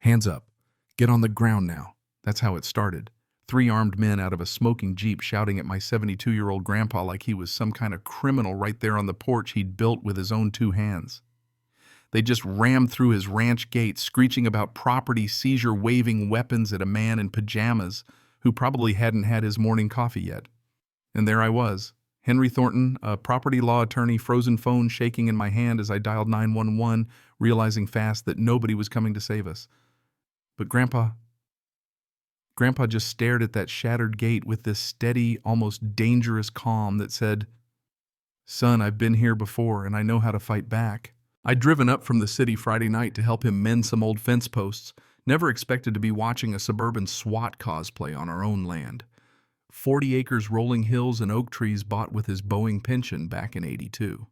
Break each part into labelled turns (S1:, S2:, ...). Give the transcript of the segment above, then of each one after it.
S1: Hands up. Get on the ground now. That's how it started. 3 armed men out of a smoking Jeep shouting at my 72-year-old grandpa like he was some kind of criminal right there on the porch he'd built with his own 2 hands. They just rammed through his ranch gate, screeching about property seizure, waving weapons at a man in pajamas who probably hadn't had his morning coffee yet. And there I was, Henry Thornton, a property law attorney, frozen phone shaking in my hand as I dialed 911, realizing fast that nobody was coming to save us. But Grandpa just stared at that shattered gate with this steady, almost dangerous calm that said, "Son, I've been here before and I know how to fight back." I'd driven up from the city Friday night to help him mend some old fence posts, never expected to be watching a suburban SWAT cosplay on our own land. 40 acres, rolling hills, and oak trees bought with his Boeing pension back in '82.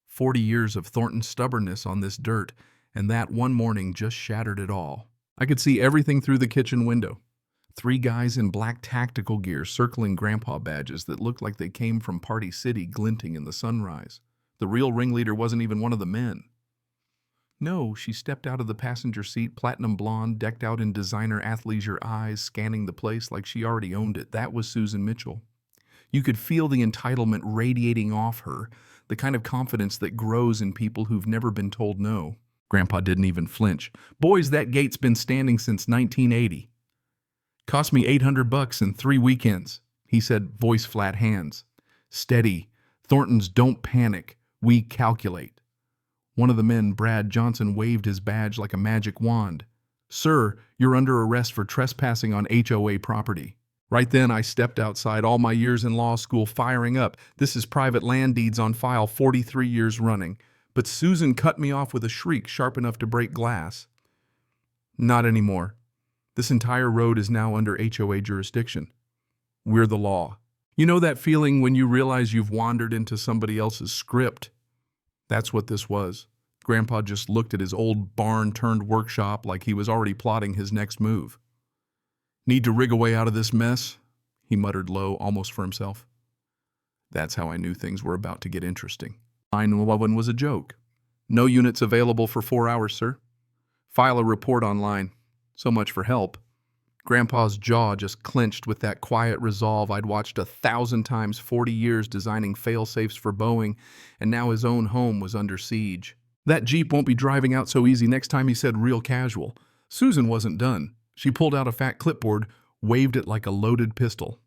S1: 40 years of Thornton's stubbornness on this dirt, and that one morning just shattered it all. I could see everything through the kitchen window. 3 guys in black tactical gear circling grandpa badges that looked like they came from Party City glinting in the sunrise. The real ringleader wasn't even one of the men. No, she stepped out of the passenger seat, platinum blonde, decked out in designer athleisure eyes, scanning the place like she already owned it. That was Susan Mitchell. You could feel the entitlement radiating off her, the kind of confidence that grows in people who've never been told no. Grandpa didn't even flinch. "Boys, that gate's been standing since 1980. Cost me $800 in 3 weekends," he said, voice flat, hands steady. "Thorntons don't panic. We calculate." One of the men, Brad Johnson, waved his badge like a magic wand. "Sir, you're under arrest for trespassing on HOA property." Right then, I stepped outside, all my years in law school firing up. "This is private land deeds on file, 43 years running." But Susan cut me off with a shriek sharp enough to break glass. "Not anymore. This entire road is now under HOA jurisdiction. We're the law." You know that feeling when you realize you've wandered into somebody else's script? That's what this was. Grandpa just looked at his old barn-turned-workshop like he was already plotting his next move. "Need to rig a way out of this mess?" he muttered low, almost for himself. That's how I knew things were about to get interesting. 911 was a joke. "No units available for 4 hours, sir. File a report online." So much for help. Grandpa's jaw just clenched with that quiet resolve I'd watched 1,000 times, 40 years designing fail-safes for Boeing, and now his own home was under siege. "That Jeep won't be driving out so easy next time," he said, real casual. Susan wasn't done. She pulled out a fat clipboard, waved it like a loaded pistol.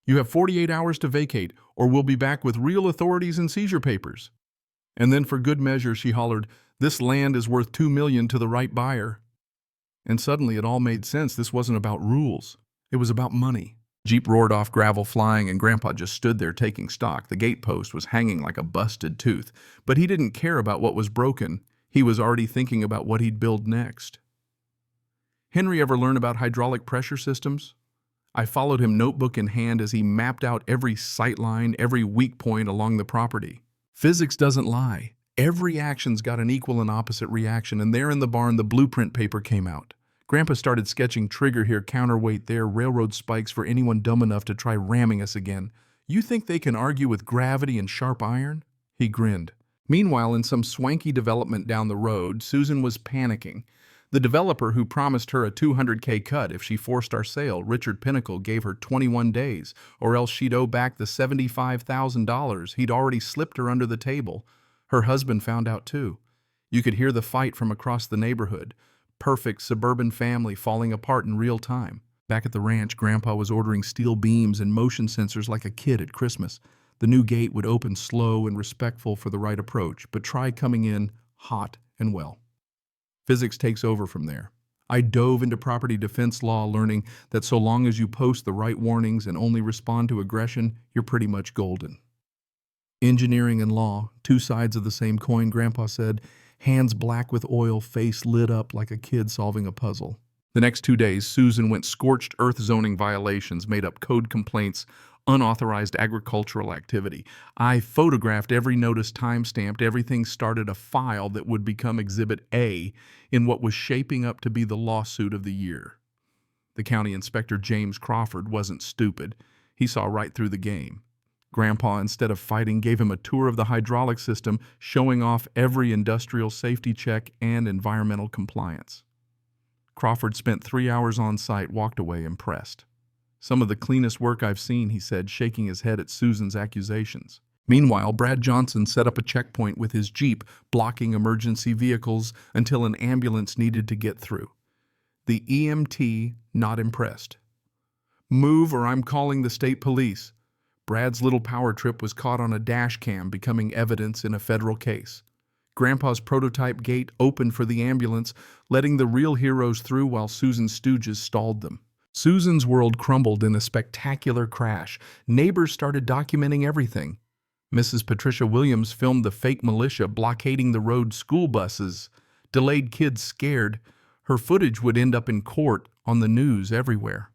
S1: "You have 48 hours to vacate, or we'll be back with real authorities and seizure papers." And then for good measure, she hollered, "This land is worth $2 million to the right buyer." And suddenly it all made sense. This wasn't about rules. It was about money. Jeep roared off, gravel flying, and Grandpa just stood there taking stock. The gate post was hanging like a busted tooth. But he didn't care about what was broken. He was already thinking about what he'd build next. Henry ever learn about hydraulic pressure systems? I followed him, notebook in hand, as he mapped out every sight line, every weak point along the property. Physics doesn't lie. Every action's got an equal and opposite reaction, and there in the barn the blueprint paper came out. Grandpa started sketching trigger here, counterweight there, railroad spikes for anyone dumb enough to try ramming us again. "You think they can argue with gravity and sharp iron?" He grinned. Meanwhile, in some swanky development down the road, Susan was panicking. The developer who promised her a $200K cut if she forced our sale, Richard Pinnacle, gave her 21 days, or else she'd owe back the $75,000 he'd already slipped her under the table. Her husband found out too. You could hear the fight from across the neighborhood. Perfect suburban family falling apart in real time. Back at the ranch, Grandpa was ordering steel beams and motion sensors like a kid at Christmas. The new gate would open slow and respectful for the right approach, but try coming in hot and well. Physics takes over from there. I dove into property defense law, learning that so long as you post the right warnings and only respond to aggression, you're pretty much golden. Engineering and law, 2 sides of the same coin, Grandpa said, hands black with oil, face lit up like a kid solving a puzzle. The next 2 days, Susan went scorched earth zoning violations, made up code complaints, unauthorized agricultural activity. I photographed every notice, time-stamped everything, started a file that would become Exhibit A in what was shaping up to be the lawsuit of the year. The county inspector, James Crawford, wasn't stupid. He saw right through the game. Grandpa, instead of fighting, gave him a tour of the hydraulic system, showing off every industrial safety check and environmental compliance. Crawford spent 3 hours on site, walked away impressed. Some of the cleanest work I've seen, he said, shaking his head at Susan's accusations. Meanwhile, Brad Johnson set up a checkpoint with his Jeep, blocking emergency vehicles until an ambulance needed to get through. The EMT not impressed. "Move or I'm calling the state police." Brad's little power trip was caught on a dash cam, becoming evidence in a federal case. Grandpa's prototype gate opened for the ambulance, letting the real heroes through while Susan's stooges stalled them. Susan's world crumbled in a spectacular crash. Neighbors started documenting everything. Mrs. Patricia Williams filmed the fake militia blockading the road, school buses, delayed kids scared. Her footage would end up in court, on the news, everywhere.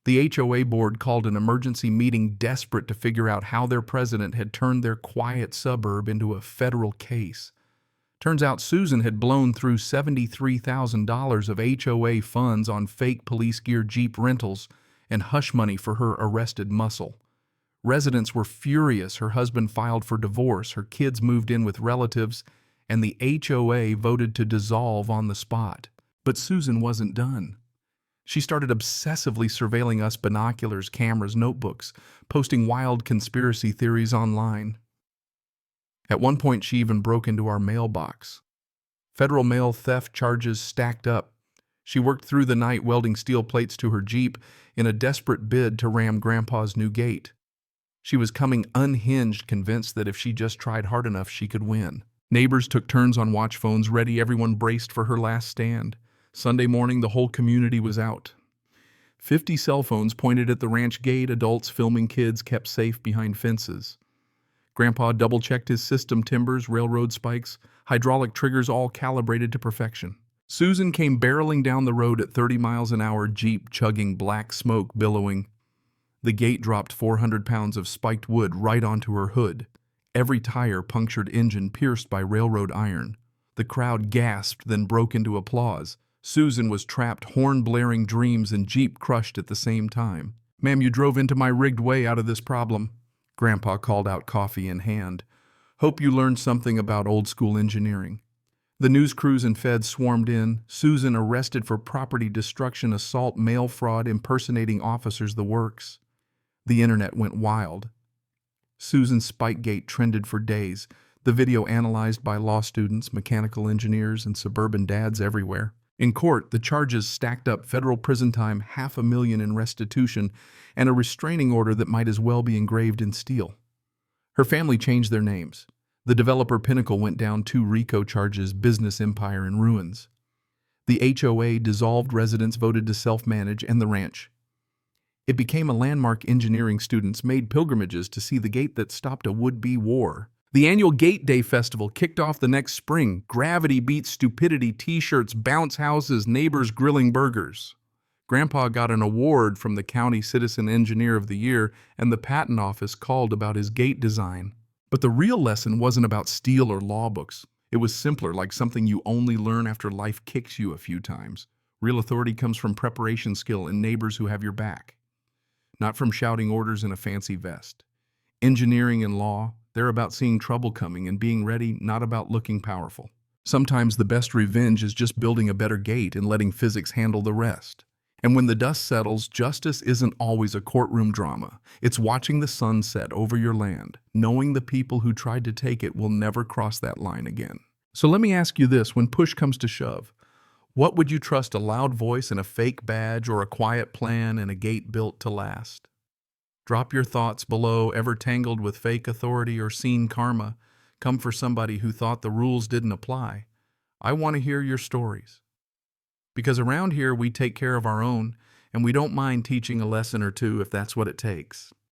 S1: The HOA board called an emergency meeting, desperate to figure out how their president had turned their quiet suburb into a federal case. Turns out Susan had blown through $73,000 of HOA funds on fake police gear, Jeep rentals, and hush money for her arrested muscle. Residents were furious. Her husband filed for divorce, her kids moved in with relatives, and the HOA voted to dissolve on the spot. But Susan wasn't done. She started obsessively surveilling us, binoculars, cameras, notebooks, posting wild conspiracy theories online. At one point, she even broke into our mailbox. Federal mail theft charges stacked up. She worked through the night welding steel plates to her Jeep in a desperate bid to ram Grandpa's new gate. She was coming unhinged, convinced that if she just tried hard enough, she could win. Neighbors took turns on watch phones, ready, everyone braced for her last stand. Sunday morning, the whole community was out. 50 cell phones pointed at the ranch gate, adults filming kids kept safe behind fences. Grandpa double-checked his system, timbers, railroad spikes, hydraulic triggers, all calibrated to perfection. Susan came barreling down the road at 30 miles an hour, Jeep chugging, black smoke billowing. The gate dropped 400 pounds of spiked wood right onto her hood. Every tire punctured, engine pierced by railroad iron. The crowd gasped, then broke into applause. Susan was trapped, horn blaring, dreams and Jeep crushed at the same time. "Ma'am, you drove into my rigged way out of this problem," Grandpa called out, coffee in hand. "Hope you learned something about old-school engineering." The news crews and feds swarmed in. Susan arrested for property destruction, assault, mail fraud, impersonating officers, the works. The internet went wild. Susan's Spikegate trended for days, the video analyzed by law students, mechanical engineers, and suburban dads everywhere. In court, the charges stacked up: federal prison time, $500,000 in restitution, and a restraining order that might as well be engraved in steel. Her family changed their names. The developer Pinnacle went down, 2 RICO charges, business empire in ruins. The HOA dissolved, residents voted to self-manage, and the ranch. It became a landmark. Engineering students made pilgrimages to see the gate that stopped a would-be war. The annual Gate Day Festival kicked off the next spring. Gravity beats stupidity, t-shirts, bounce houses, neighbors grilling burgers. Grandpa got an award from the County Citizen Engineer of the Year, and the patent office called about his gate design. But the real lesson wasn't about steel or law books. It was simpler, like something you only learn after life kicks you a few times. Real authority comes from preparation skill and neighbors who have your back, not from shouting orders in a fancy vest. Engineering and law, they're about seeing trouble coming and being ready, not about looking powerful. Sometimes the best revenge is just building a better gate and letting physics handle the rest. And when the dust settles, justice isn't always a courtroom drama. It's watching the sun set over your land, knowing the people who tried to take it will never cross that line again. So let me ask you this: when push comes to shove, what would you trust, a loud voice and a fake badge, or a quiet plan and a gate built to last? Drop your thoughts below. Ever tangled with fake authority or seen karma come for somebody who thought the rules didn't apply? I want to hear your stories. Because around here we take care of our own, and we don't mind teaching a lesson or two if that's what it takes.